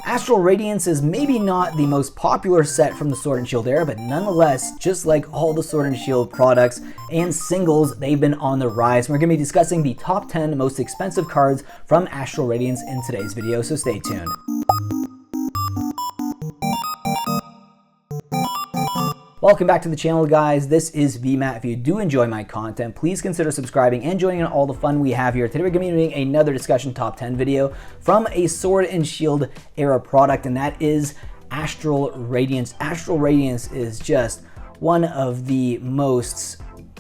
Astral Radiance is maybe not the most popular set from the Sword and Shield era, but nonetheless, just like all the Sword and Shield products and singles, they've been on the rise. We're going to be discussing the top 10 most expensive cards from Astral Radiance in today's video, so stay tuned. Welcome back to the channel, guys. This is VMAT. If you do enjoy my content, please consider subscribing and joining in all the fun we have here. Today we're going to be doing another discussion top 10 video from a Sword and Shield era product, and that is Astral Radiance. Astral Radiance is just one of the most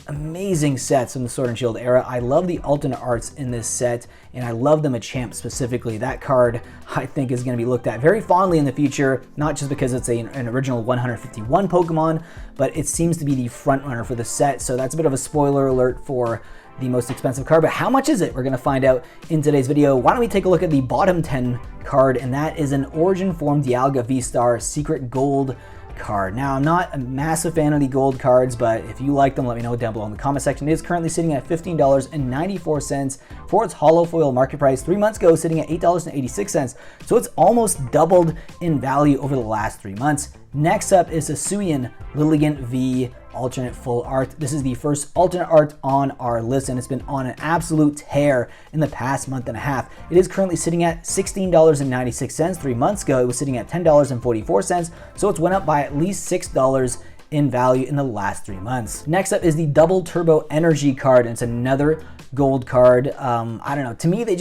amazing sets from the Sword and Shield era. I love the alternate arts in this set, and I love the Machamp specifically. That card, I think, is going to be looked at very fondly in the future, not just because it's an original 151 Pokemon, but it seems to be the front runner for the set, so that's a bit of a spoiler alert for the most expensive card. But how much is it? We're going to find out in today's video. Why don't we take a look at the bottom 10 card, and that is an Origin Form Dialga V-Star Secret Gold card. Now, I'm not a massive fan of the gold cards, but if you like them, let me know down below in the comment section. It is currently sitting at $15.94 for its hollow foil market price. 3 months ago, sitting at $8.86, so it's almost doubled in value over the last 3 months. Next up is Hisuian Lilligant V alternate full art. This is the first alternate art on our list, and it's been on an absolute tear in the past month and a half. It is currently sitting at $16.96. 3 months ago, it was sitting at $10.44, so it's went up by at least $6 in value in the last 3 months. Next up is the Double Turbo Energy card, and it's another gold card. I don't know, to me they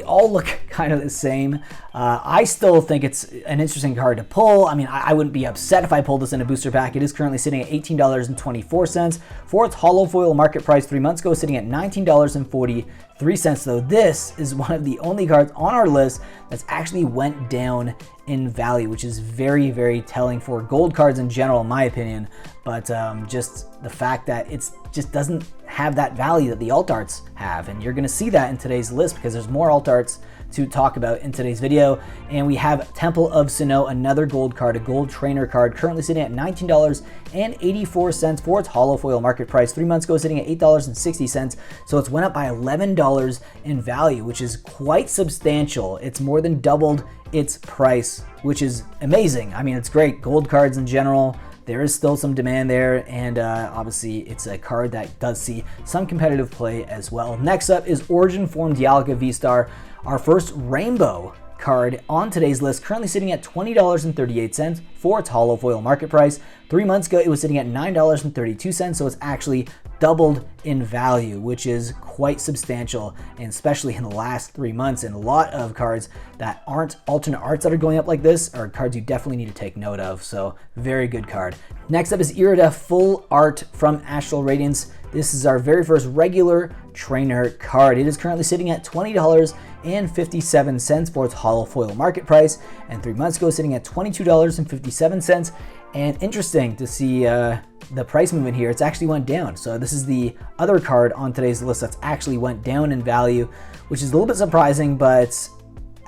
all look kind of the same. I still think it's an interesting card to pull. I mean, I wouldn't be upset if I pulled this in a booster pack. It is currently sitting at $18.24 for its hollow foil market price. 3 months ago, sitting at $19.43, though this is one of the only cards on our list that's actually went down in value, which is very, very telling for gold cards in general, in my opinion. But just the fact that it just doesn't have that value that the alt arts have, and you're going to see that in today's list because there's more alt arts to talk about in today's video. And we have Temple of Sinnoh, another gold card, a gold trainer card, currently sitting at $19.84 for its hollow foil market price. 3 months ago, sitting at $8.60, so it's went up by $11 in value, which is quite substantial. It's more than doubled its price, which is amazing. I mean, it's great. Gold cards in general, there is still some demand there, and obviously it's a card that does see some competitive play as well. Next up is Origin Form Dialga V-Star, our first rainbow card on today's list, currently sitting at $20.38 for its hollow foil market price. 3 months ago, it was sitting at $9.32, so it's actually doubled in value, which is quite substantial, and especially in the last 3 months. And a lot of cards that aren't alternate arts that are going up like this are cards you definitely need to take note of, so very good card. Next up is Irida Full Art from Astral Radiance. This is our very first regular trainer card. It is currently sitting at $20.57 for its hollow foil market price, and 3 months ago, sitting at $22.57. And interesting to see the price movement here. It's actually went down. So this is the other card on today's list that's actually went down in value, which is a little bit surprising, but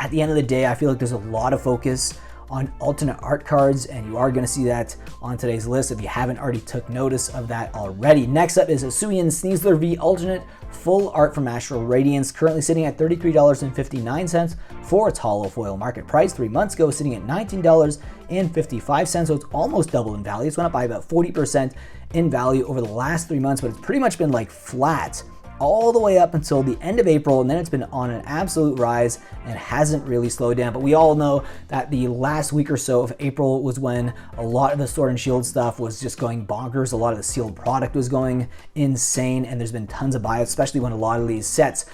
at the end of the day, I feel like there's a lot of focus on alternate art cards, and you are going to see that on today's list if you haven't already took notice of that already. Next up is Hisuian Sneasler V alternate full art from Astral Radiance, currently sitting at $33.59 for its hollow foil market price. 3 months ago, sitting at $19.55, so it's almost double in value. It's went up by about 40% in value over the last 3 months, but it's pretty much been like flat all the way up until the end of April, and then it's been on an absolute rise and hasn't really slowed down. But we all know that the last week or so of April was when a lot of the Sword and Shield stuff was just going bonkers. A lot of the sealed product was going insane, and there's been tons of buyouts, especially when a lot of these sets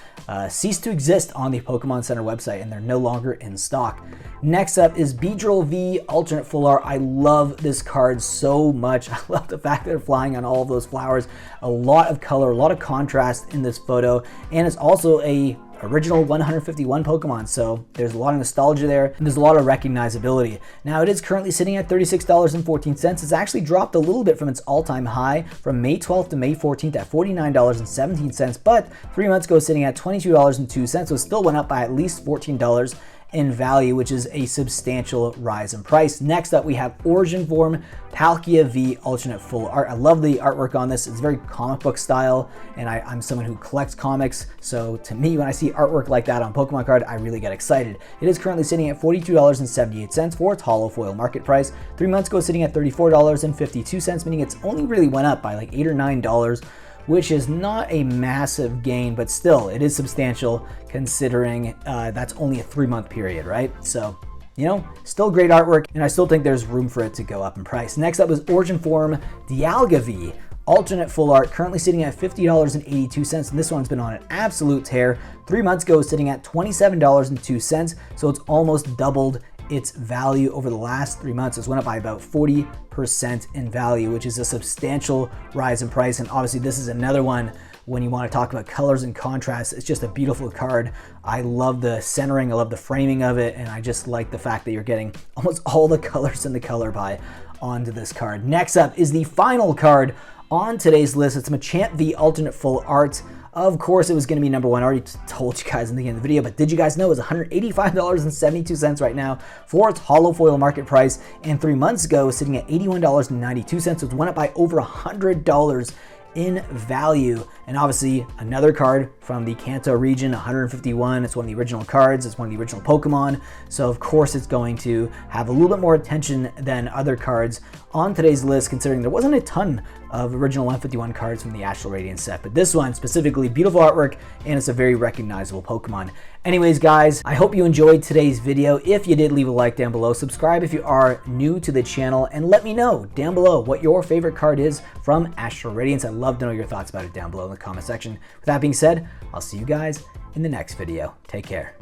cease to exist on the Pokemon Center website and they're no longer in stock. Next up is Beedrill V alternate full art. I love this card so much. I love the fact that they're flying on all of those flowers. A lot of color, a lot of contrast in this photo, and it's also a original 151 Pokemon, so there's a lot of nostalgia there, and there's a lot of recognizability. Now, it is currently sitting at $36.14. It's actually dropped a little bit from its all-time high from May 12th to May 14th at $49.17, but 3 months ago, sitting at $22.02, so it still went up by at least $14 in value, which is a substantial rise in price. Next up, we have Origin Form Palkia V alternate full art. I love the artwork on this. It's very comic book style, and I'm someone who collects comics, so to me, when I see artwork like that on Pokemon card, I really get excited. It is currently sitting at $42.78 for its hollow foil market price. 3 months ago, sitting at $34.52, meaning it's only really went up by like $8 or $9, which is not a massive gain, but still, it is substantial considering that's only a 3-month period, right? So, you know, still great artwork, and I still think there's room for it to go up in price. Next up is Origin Form Dialga V alternate full art, currently sitting at $50.82, and this one's been on an absolute tear. 3 months ago, sitting at $27.02, so it's almost doubled its value over the last 3 months. It's went up by about 40% in value, which is a substantial rise in price. And obviously this is another one when you want to talk about colors and contrast. It's just a beautiful card. I love the centering, I love the framing of it, and I just like the fact that you're getting almost all the colors in the color pie onto this card. Next up is the final card on today's list. It's Machamp V alternate full art. Of course, it was going to be number one. I already told you guys in the beginning of the video, but did you guys know it's $185.72 right now for its hollow foil market price? And 3 months ago, it was sitting at $81.92, so it went up by over $100 in value. And obviously another card from the Kanto region, 151. It's one of the original cards. It's one of the original Pokemon. So of course it's going to have a little bit more attention than other cards on today's list, considering there wasn't a ton of original 151 cards from the Astral Radiance set. But this one specifically, beautiful artwork, and it's a very recognizable Pokemon. Anyways, guys, I hope you enjoyed today's video. If you did, leave a like down below. Subscribe if you are new to the channel, and let me know down below what your favorite card is from Astral Radiance. I'd love to know your thoughts about it down below in the comment section. With that being said, I'll see you guys in the next video. Take care.